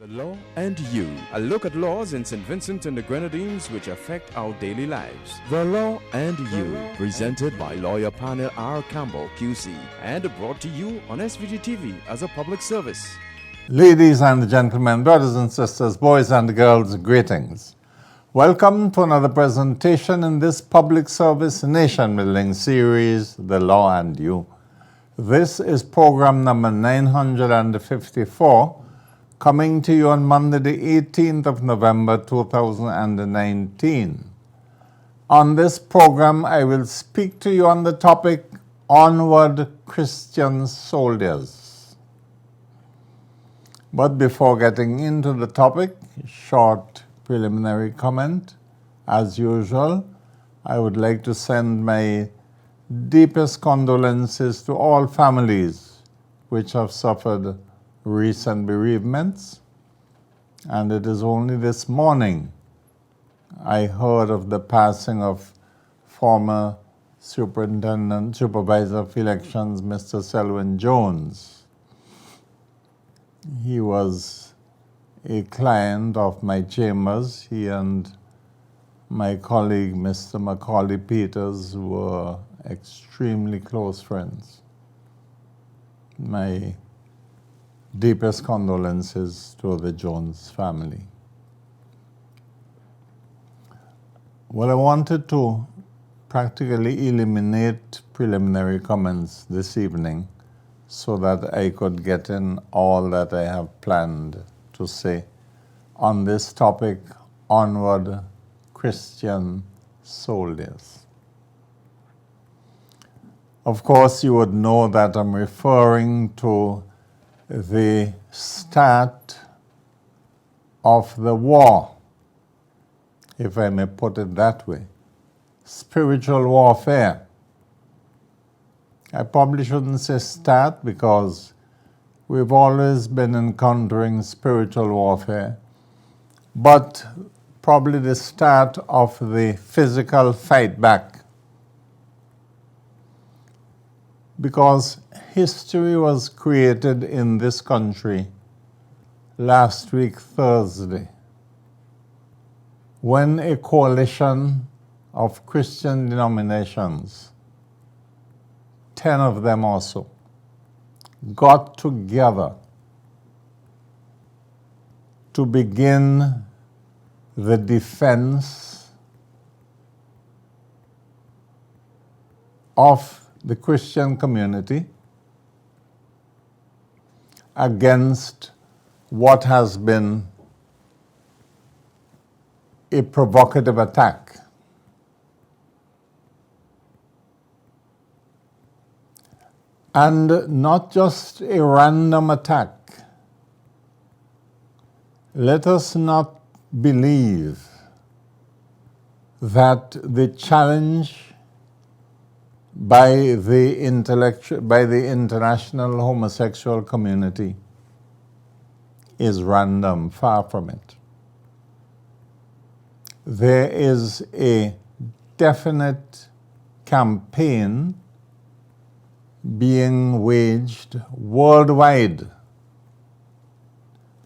The Law and You, a look at laws in St. Vincent and the Grenadines which affect our daily lives. The Law and You, presented by lawyer panel P.R Campbell QC and brought to you on SVG-TV as a public service. Ladies and gentlemen, brothers and sisters, boys and girls, greetings. Welcome to another presentation in this public service nation-building series, The Law and You. This is program number 954, coming to you on Monday the 18th of November 2019. On this program, I will speak to you on the topic, Onward Christian Soldiers. But before getting into the topic, short preliminary comment. As usual, I would like to send my deepest condolences to all families which have suffered recent bereavements. And it is only this morning I heard of the passing of former Supervisor of Elections, Mr. Selwyn Jones. He was a client of my chambers. He and my colleague, Mr. Macaulay Peters, were extremely close friends. My deepest condolences to the Jones family. Well, I wanted to practically eliminate preliminary comments this evening so that I could get in all that I have planned to say on this topic, Onward Christian Soldiers. Of course, you would know that I'm referring to the start of the war, if I may put it that way, spiritual warfare. I probably shouldn't say start because we've always been encountering spiritual warfare, but probably the start of the physical fight back. Because history was created in this country last week, Thursday, when a coalition of Christian denominations, 10 of them also, got together to begin the defense of the Christian community against what has been a provocative attack. And not just a random attack. Let us not believe that the challenge by the international homosexual community is random, far from it. There is a definite campaign being waged worldwide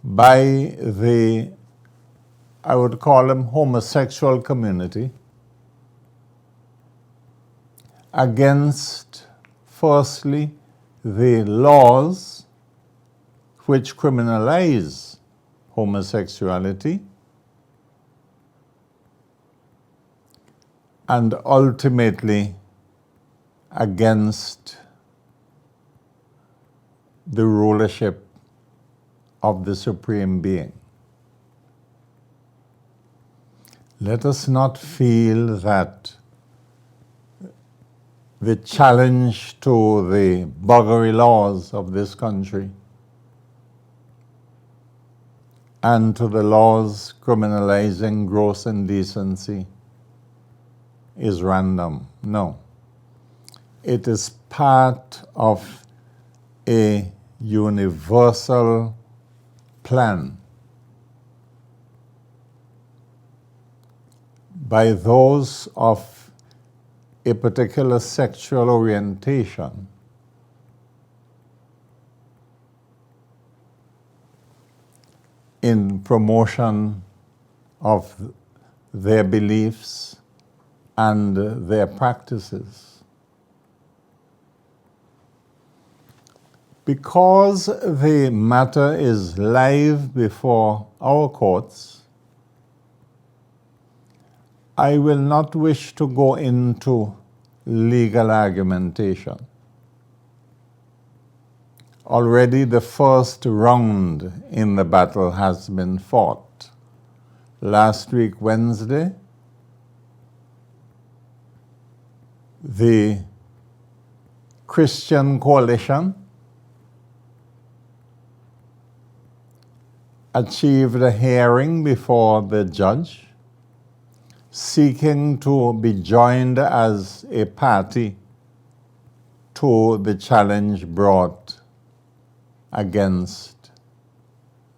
by the, I would call them, homosexual community against, firstly, the laws which criminalize homosexuality, and ultimately against the rulership of the Supreme Being. Let us not feel that the challenge to the buggery laws of this country and to the laws criminalizing gross indecency is random. No. It is part of a universal plan by those of a particular sexual orientation in promotion of their beliefs and their practices. Because the matter is live before our courts, I will not wish to go into legal argumentation. Already the first round in the battle has been fought. Last week, Wednesday, the Christian Coalition achieved a hearing before the judge, seeking to be joined as a party to the challenge brought against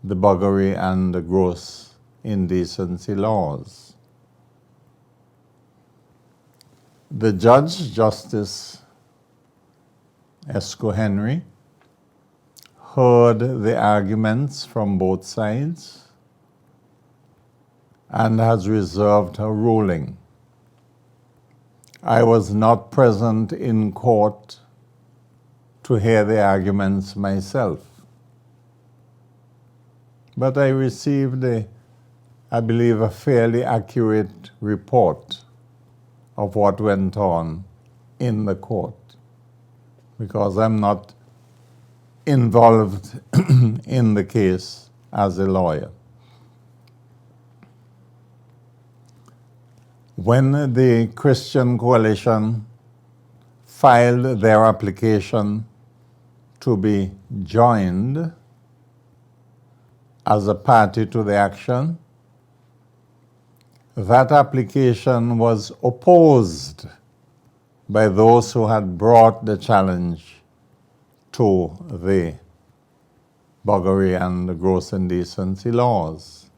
the buggery and the gross indecency laws. The judge, Justice Esco Henry, heard the arguments from both sides and has reserved her ruling. I was not present in court to hear the arguments myself, but I received I believe, a fairly accurate report of what went on in the court, because I'm not involved in the case as a lawyer. When the Christian Coalition filed their application to be joined as a party to the action, that application was opposed by those who had brought the challenge to the buggery and the gross indecency laws.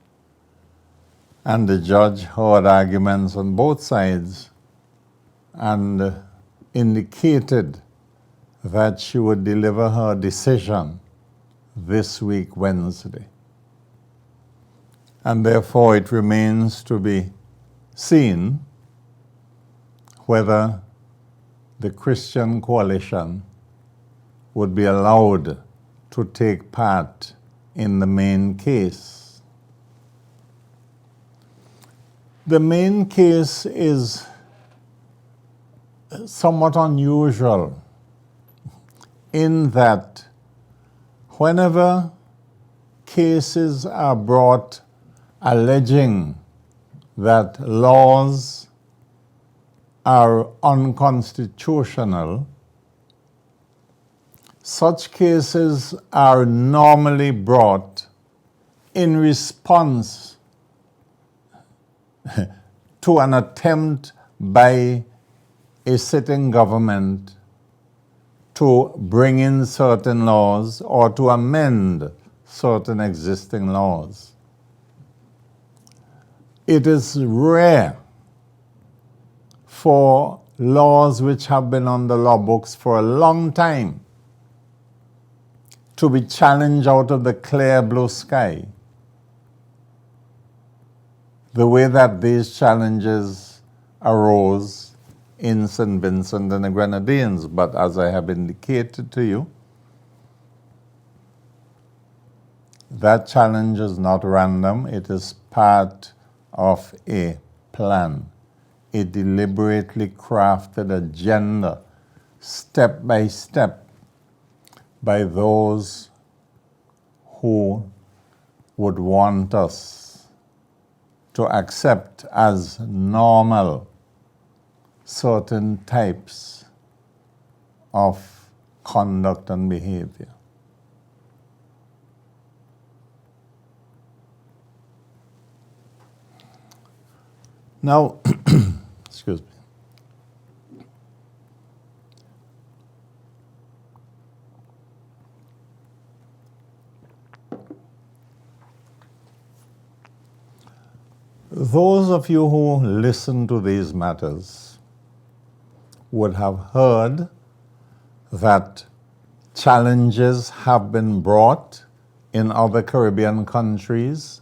And the judge heard arguments on both sides and indicated that she would deliver her decision this week, Wednesday. And therefore it remains to be seen whether the Christian Coalition would be allowed to take part in the main case. The main case is somewhat unusual in that whenever cases are brought alleging that laws are unconstitutional, such cases are normally brought in response to an attempt by a sitting government to bring in certain laws or to amend certain existing laws. It is rare for laws which have been on the law books for a long time to be challenged out of the clear blue sky, the way that these challenges arose in St. Vincent and the Grenadines. But as I have indicated to you, that challenge is not random. It is part of a plan, a deliberately crafted agenda, step by step, by those who would want us to accept as normal certain types of conduct and behavior. Now, excuse me. Those of you who listen to these matters would have heard that challenges have been brought in other Caribbean countries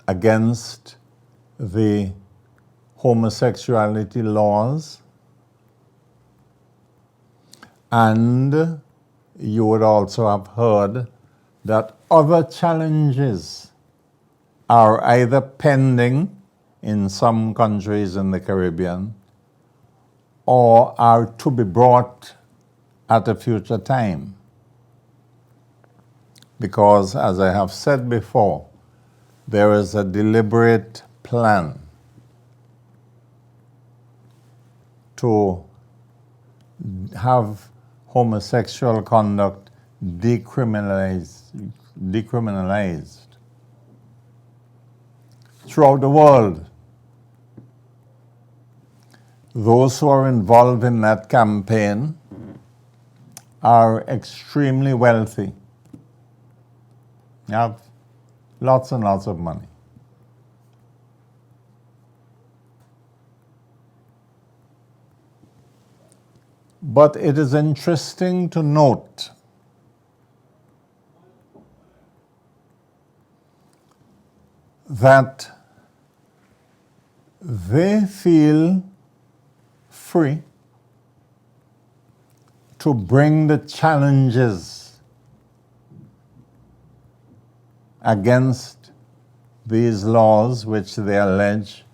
against the homosexuality laws. And you would also have heard that other challenges are either pending in some countries in the Caribbean or are to be brought at a future time. Because, as I have said before, there is a deliberate plan to have homosexual conduct decriminalized throughout the world. Those who are involved in that campaign are extremely wealthy. They have lots and lots of money. But it is interesting to note that they feel free to bring the challenges against these laws, which they allege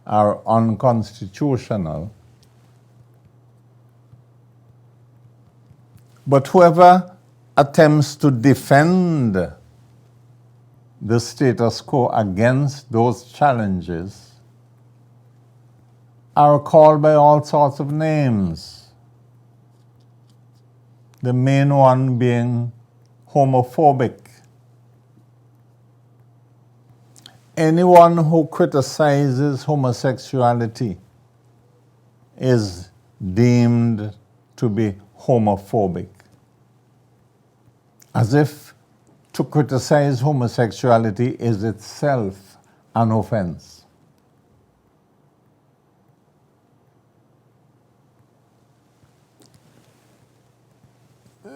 are unconstitutional. But whoever attempts to defend the status quo against those challenges are called by all sorts of names. The main one being homophobic. Anyone who criticizes homosexuality is deemed to be homophobic, as if to criticize homosexuality is itself an offense.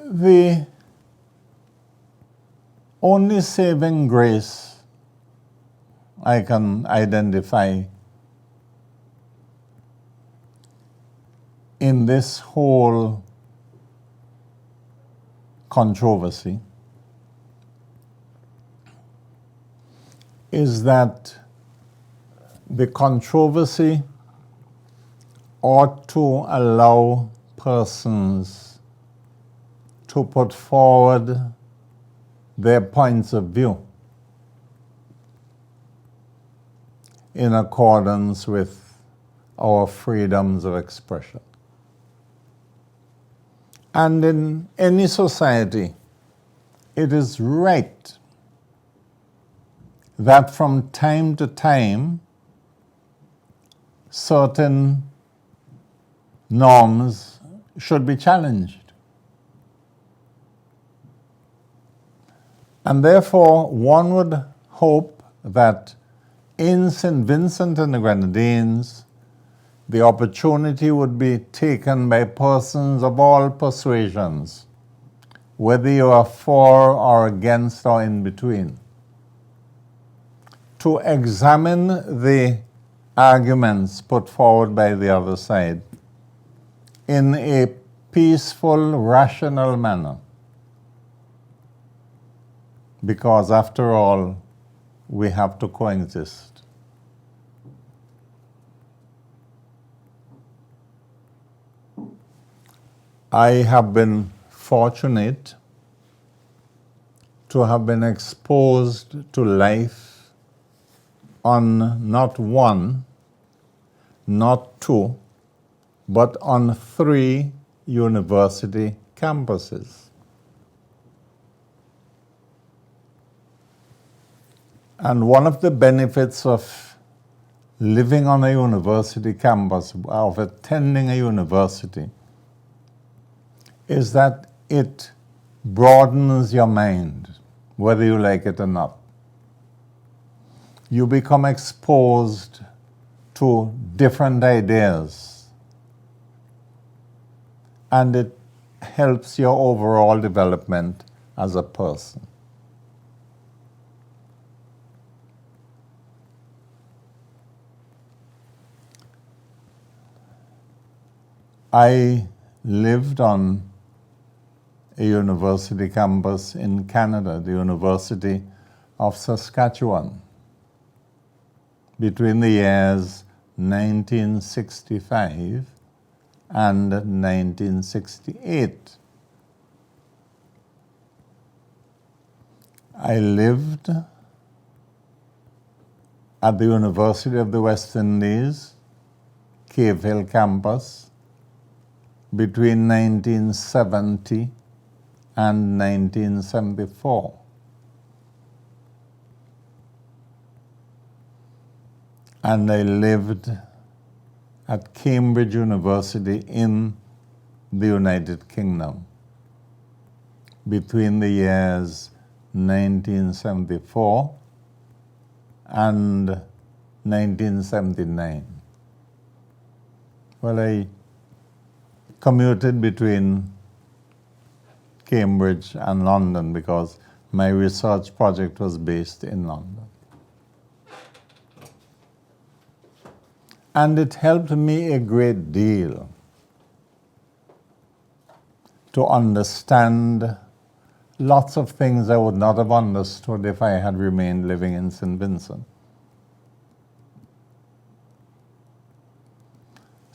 The only saving grace I can identify in this whole controversy is that the controversy ought to allow persons to put forward their points of view in accordance with our freedoms of expression. And in any society, it is right that from time to time, certain norms should be challenged. And therefore, one would hope that in St. Vincent and the Grenadines, the opportunity would be taken by persons of all persuasions, whether you are for or against or in between, to examine the arguments put forward by the other side in a peaceful, rational manner. Because after all, we have to coexist. I have been fortunate to have been exposed to life on not one, not two, but on 3 university campuses. And one of the benefits of living on a university campus, of attending a university, is that it broadens your mind, whether you like it or not. You become exposed to different ideas, and it helps your overall development as a person. I lived on a university campus in Canada, the University of Saskatchewan, between the years 1965 and 1968. I lived at the University of the West Indies, Cave Hill campus, between 1970 and 1974. And I lived at Cambridge University in the United Kingdom between the years 1974 and 1979. Well, I commuted between Cambridge and London because my research project was based in London. And it helped me a great deal to understand lots of things I would not have understood if I had remained living in St. Vincent.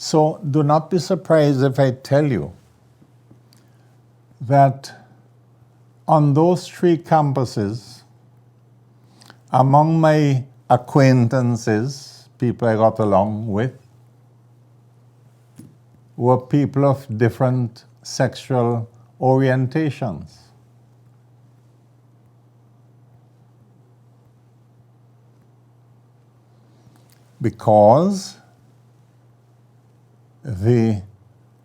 So do not be surprised if I tell you that on those three campuses, among my acquaintances, people I got along with, were people of different sexual orientations. Because the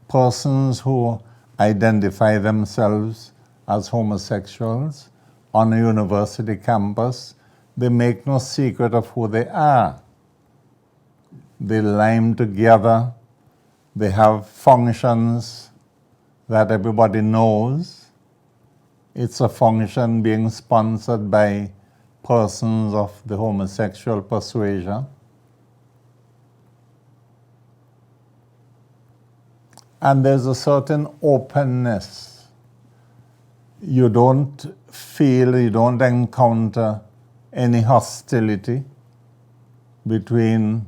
persons who identify themselves as homosexuals on a university campus, they make no secret of who they are. They lime together, they have functions that everybody knows. It's a function being sponsored by persons of the homosexual persuasion. And there's a certain openness. You don't feel, you don't encounter any hostility between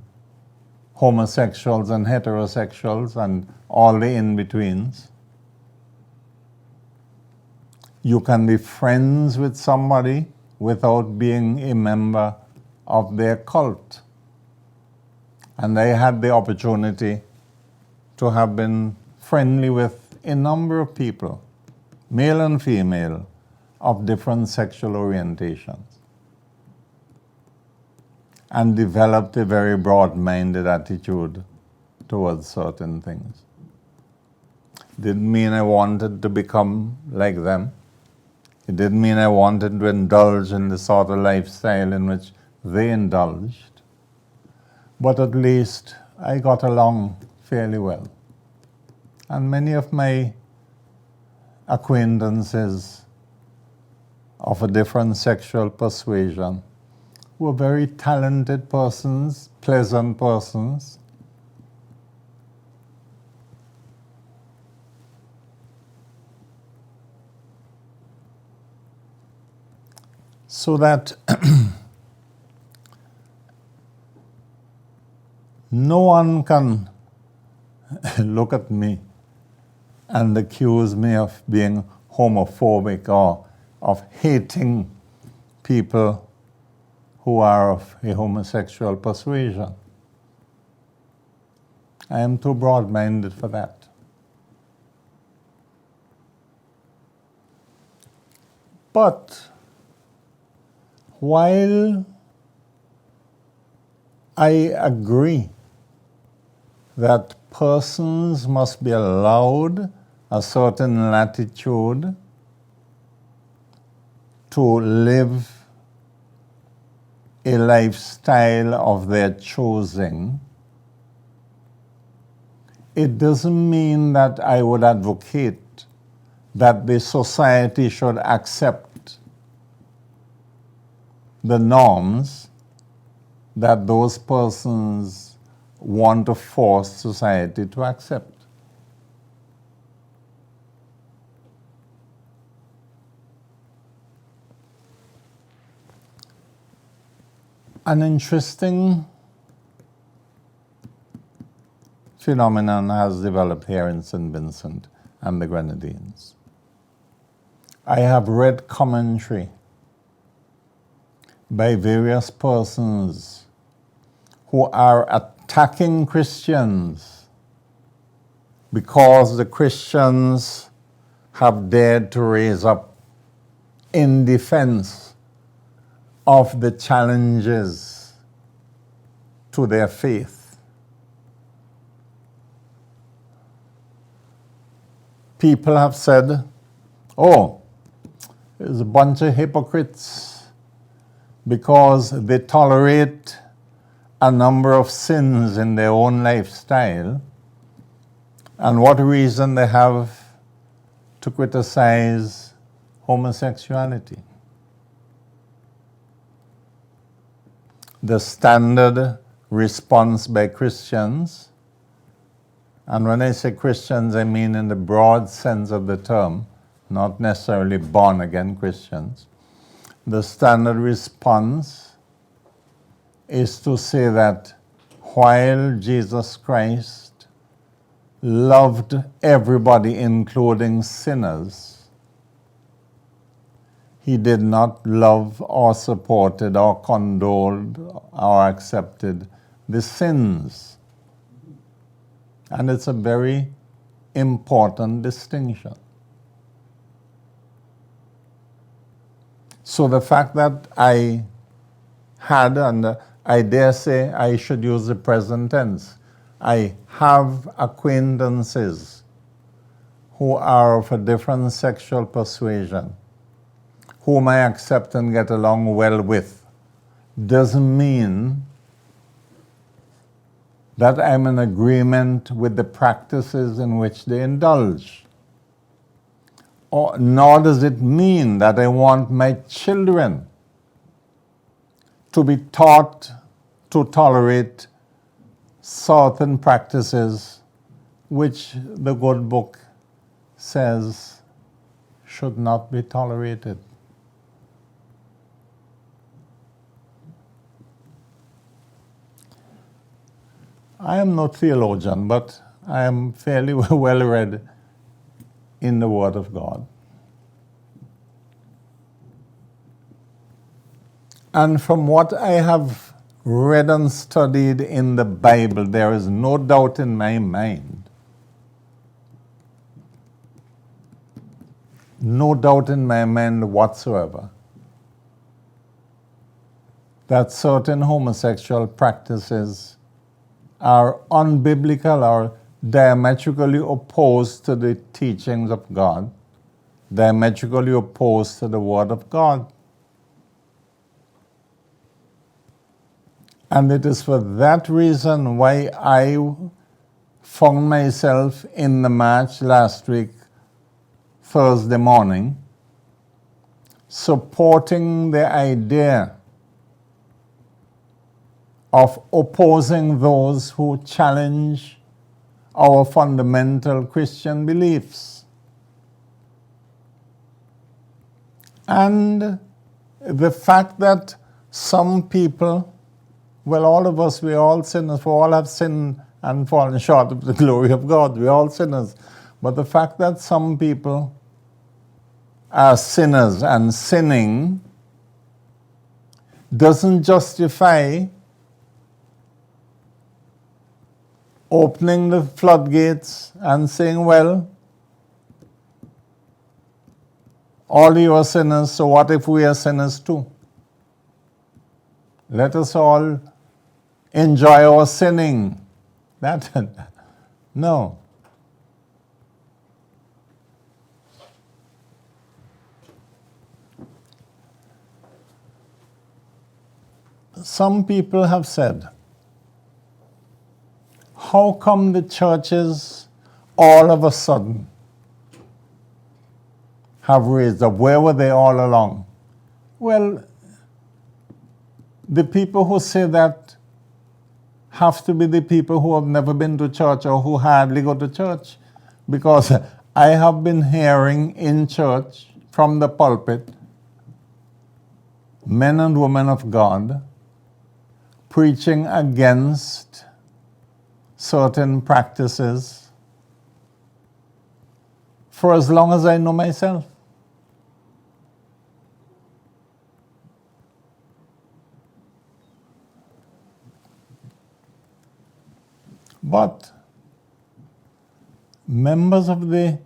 homosexuals and heterosexuals and all the in-betweens. You can be friends with somebody without being a member of their cult. And I had the opportunity to have been friendly with a number of people, male and female, of different sexual orientations, and developed a very broad-minded attitude towards certain things. Didn't mean I wanted to become like them. It didn't mean I wanted to indulge in the sort of lifestyle in which they indulged. But at least I got along fairly well. And many of my acquaintances of a different sexual persuasion were very talented persons, pleasant persons. So that no one can look at me and accuse me of being homophobic or of hating people who are of a homosexual persuasion. I am too broad-minded for that. But while I agree that persons must be allowed a certain latitude to live a lifestyle of their choosing, it doesn't mean that I would advocate that the society should accept the norms that those persons want to force society to accept. An interesting phenomenon has developed here in St. Vincent and the Grenadines. I have read commentary by various persons who are attacking Christians because the Christians have dared to raise up in defense of the challenges to their faith. People have said, oh, there's a bunch of hypocrites because they tolerate a number of sins in their own lifestyle, and what reason they have to criticize homosexuality. The standard response by Christians, and when I say Christians, I mean in the broad sense of the term, not necessarily born-again Christians. The standard response is to say that while Jesus Christ loved everybody, including sinners, he did not love or supported or condoled or accepted the sins. And it's a very important distinction. So the fact that I had, and I dare say I should use the present tense, I have acquaintances who are of a different sexual persuasion, whom I accept and get along well with, doesn't mean that I'm in agreement with the practices in which they indulge. Nor does it mean that I want my children to be taught to tolerate certain practices which the good book says should not be tolerated. I am no theologian, but I am fairly well read in the Word of God. And from what I have read and studied in the Bible, there is no doubt in my mind, no doubt in my mind whatsoever, that certain homosexual practices are unbiblical or diametrically opposed to the teachings of God, diametrically opposed to the Word of God. And it is for that reason why I found myself in the march last week, Thursday morning, supporting the idea of opposing those who challenge our fundamental Christian beliefs. And the fact that some people, well, all of us, we're all sinners, for all have sinned and fallen short of the glory of God. We're all sinners. But the fact that some people are sinners and sinning doesn't justify opening the floodgates and saying, well, all you are sinners, so what if we are sinners too? Let us all enjoy our sinning. No. Some people have said, how come the churches all of a sudden have raised up? Where were they all along? Well, the people who say that have to be the people who have never been to church or who hardly go to church. Because I have been hearing in church from the pulpit men and women of God preaching against certain practices for as long as I know myself. But members of the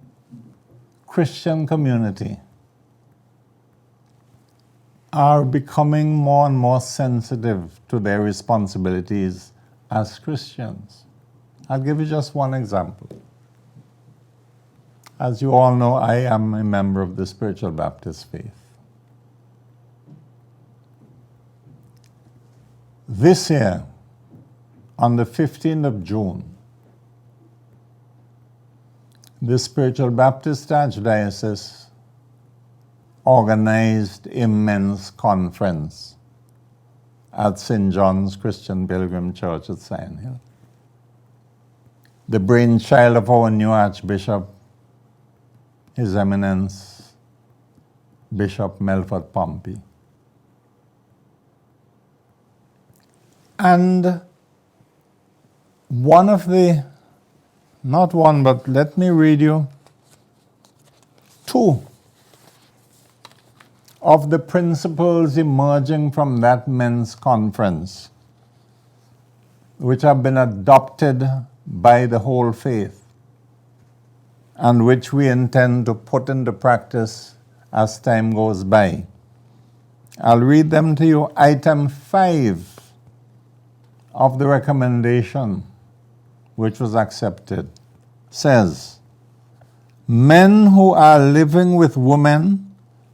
Christian community are becoming more and more sensitive to their responsibilities as Christians. I'll give you just one example. As you all know, I am a member of the Spiritual Baptist faith. This year, on the 15th of June, the Spiritual Baptist Archdiocese organized a men's conference at St. John's Christian Pilgrim Church at Sion Hill. The brainchild of our new Archbishop, His Eminence, Bishop Melford Pompey. And one of the, not one, but let me read you two of the principles emerging from that men's conference, which have been adopted by the whole faith and which we intend to put into practice as time goes by. I'll read them to you. Item 5 of the recommendation, which was accepted, says, men who are living with women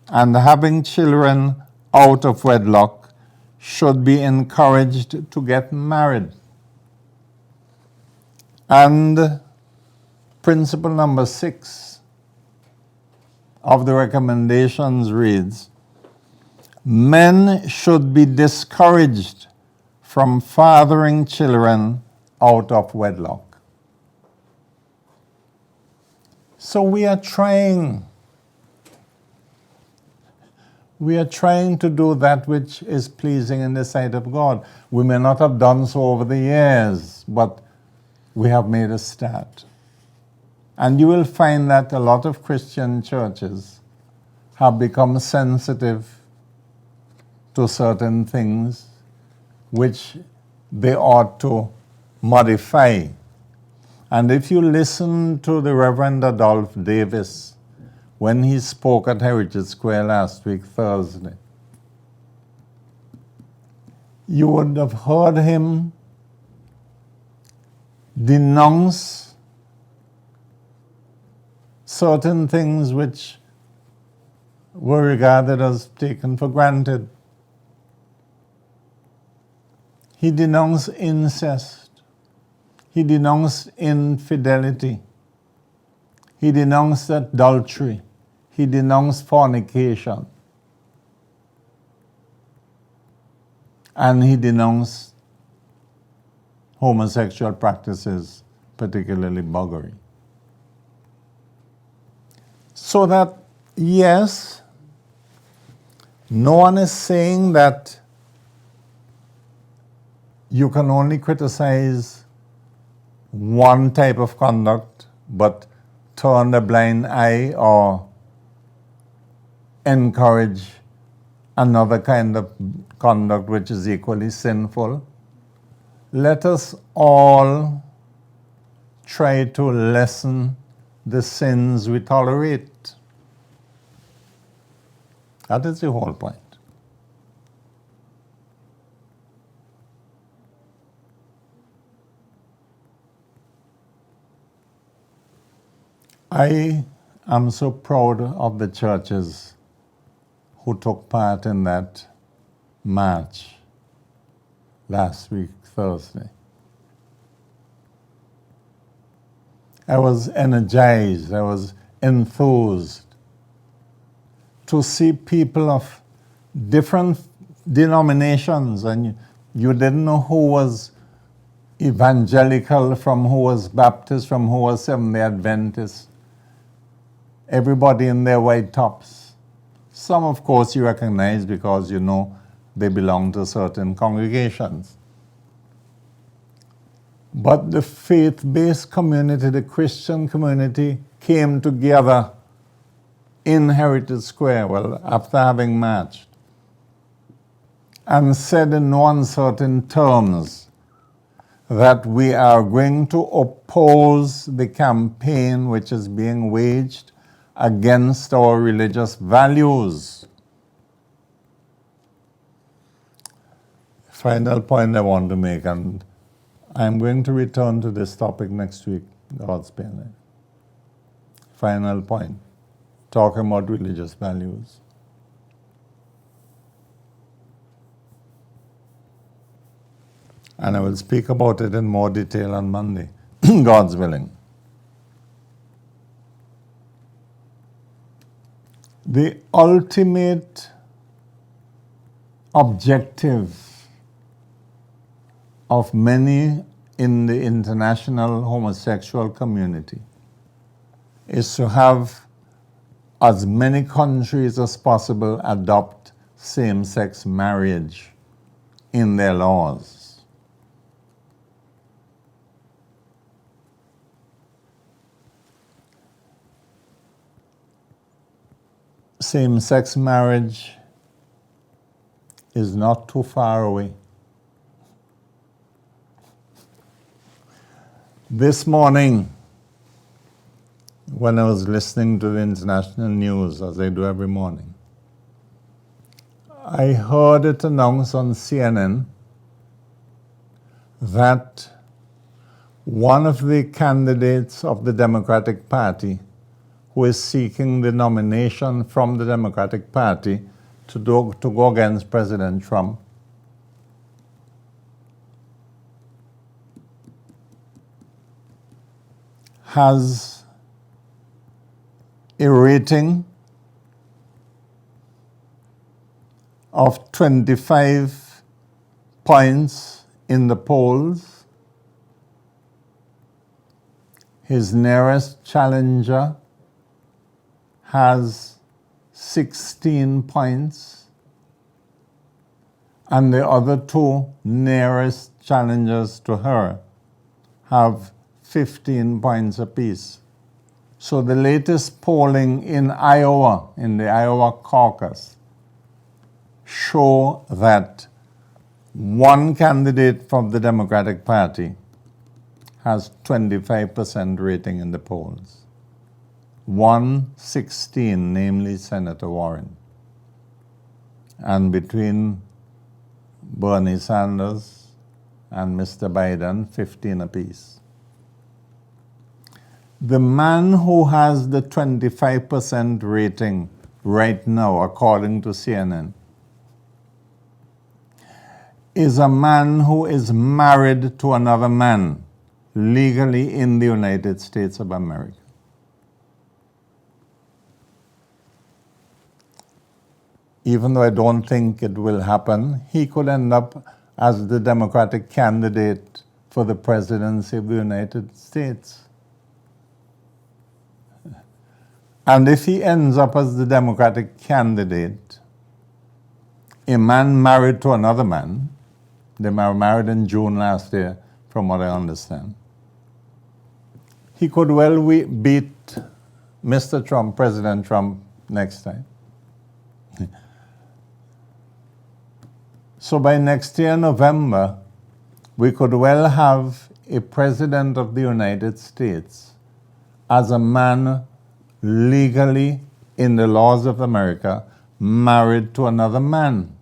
and having children out of wedlock should be encouraged to get married. And principle number 6 of the recommendations reads, men should be discouraged from fathering children out of wedlock. So we are trying to do that which is pleasing in the sight of God. We may not have done so over the years, but we have made a start. And you will find that a lot of Christian churches have become sensitive to certain things which they ought to modify. And if you listen to the Reverend Adolph Davis when he spoke at Heritage Square last week, Thursday, you would have heard him denounce certain things which were regarded as taken for granted. He denounced incest. He denounced infidelity. He denounced adultery. He denounced fornication. And he denounced homosexual practices, particularly buggery. So that, yes, no one is saying that you can only criticize one type of conduct, but turn a blind eye or encourage another kind of conduct which is equally sinful. Let us all try to lessen the sins we tolerate. That is the whole point. I am so proud of the churches who took part in that march last week, Thursday. I was energized, I was enthused to see people of different denominations, and you didn't know who was evangelical from who was Baptist, from who was Seventh-day Adventist. Everybody in their white tops. Some, of course, you recognize because you know they belong to certain congregations. But the faith-based community, the Christian community, came together in Heritage Square, well, after having marched, and said in no uncertain terms that we are going to oppose the campaign which is being waged against our religious values. Final point I want to make, and I'm going to return to this topic next week, God's permission. Final point, talking about religious values. And I will speak about it in more detail on Monday, God's willing. The ultimate objective of many in the international homosexual community is to have as many countries as possible adopt same-sex marriage in their laws. Same-sex marriage is not too far away. This morning, when I was listening to the international news, as I do every morning, I heard it announced on CNN that one of the candidates of the Democratic Party who is seeking the nomination from the Democratic Party to go against President Trump has a rating of 25 points in the polls. His nearest challenger has 16 points, and the other two nearest challengers to her have 15 points apiece. So the latest polling in Iowa, in the Iowa caucus, show that one candidate from the Democratic Party has 25% rating in the polls. 116, namely Senator Warren. And between Bernie Sanders and Mr. Biden, 15 apiece. The man who has the 25% rating right now, according to CNN, is a man who is married to another man legally in the United States of America. Even though I don't think it will happen, he could end up as the Democratic candidate for the presidency of the United States. And if he ends up as the Democratic candidate, a man married to another man, they were married in June last year, from what I understand, he could well beat Mr. Trump, President Trump, next time. So by next year, November, we could well have a president of the United States as a man legally, in the laws of America, married to another man.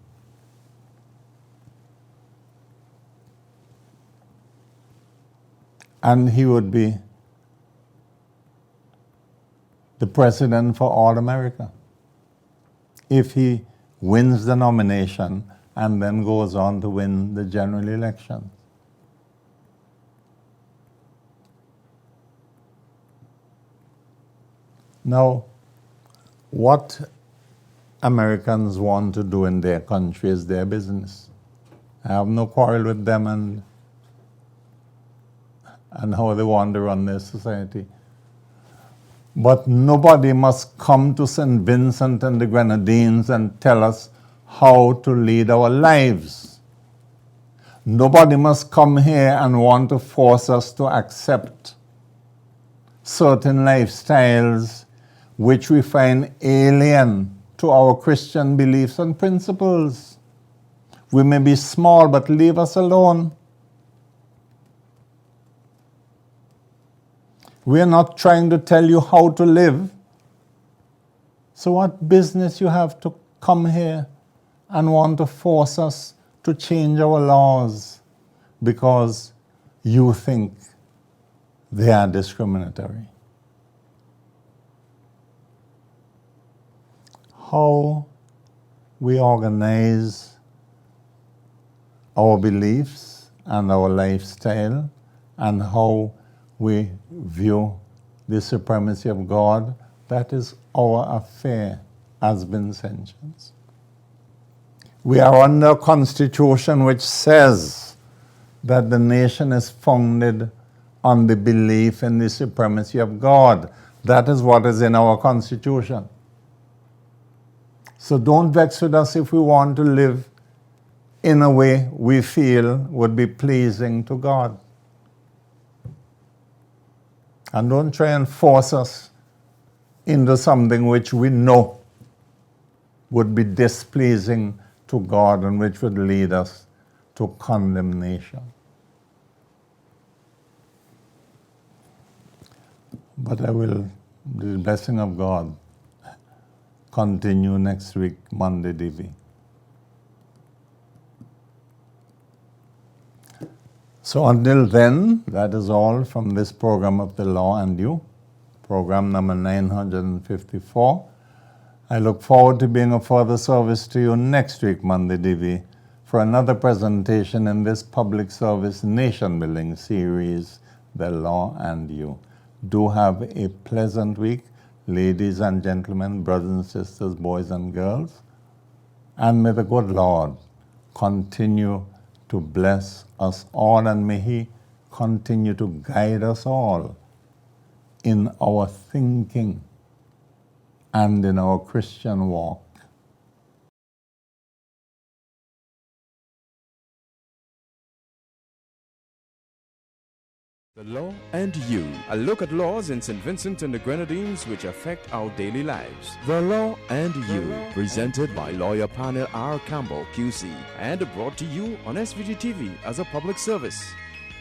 And he would be the president for all America if he wins the nomination and then goes on to win the general election. Now, what Americans want to do in their country is their business. I have no quarrel with them and how they want to run their society. But nobody must come to St. Vincent and the Grenadines and tell us how to lead our lives. Nobody must come here and want to force us to accept certain lifestyles which we find alien to our Christian beliefs and principles. We may be small, but leave us alone. We are not trying to tell you how to live. So what business you have to come here and want to force us to change our laws because you think they are discriminatory? How we organize our beliefs and our lifestyle and how we view the supremacy of God, that is our affair as Vincentians. We are under a constitution which says that the nation is founded on the belief in the supremacy of God. That is what is in our constitution. So don't vex with us if we want to live in a way we feel would be pleasing to God. And don't try and force us into something which we know would be displeasing to God and which would lead us to condemnation. But I will, with the blessing of God, continue next week, Monday, DV. So until then, that is all from this program of The Law and You, program number 954. I look forward to being of further service to you next week, Monday, DV, for another presentation in this public service nation-building series, The Law and You. Do have a pleasant week, ladies and gentlemen, brothers and sisters, boys and girls. And may the good Lord continue to bless us all, and may He continue to guide us all in our thinking and in our Christian walk. The Law and You, a look at laws in St. Vincent and the Grenadines which affect our daily lives. The Law and You, presented by lawyer panel P.R Campbell QC and brought to you on SVG-TV as a public service.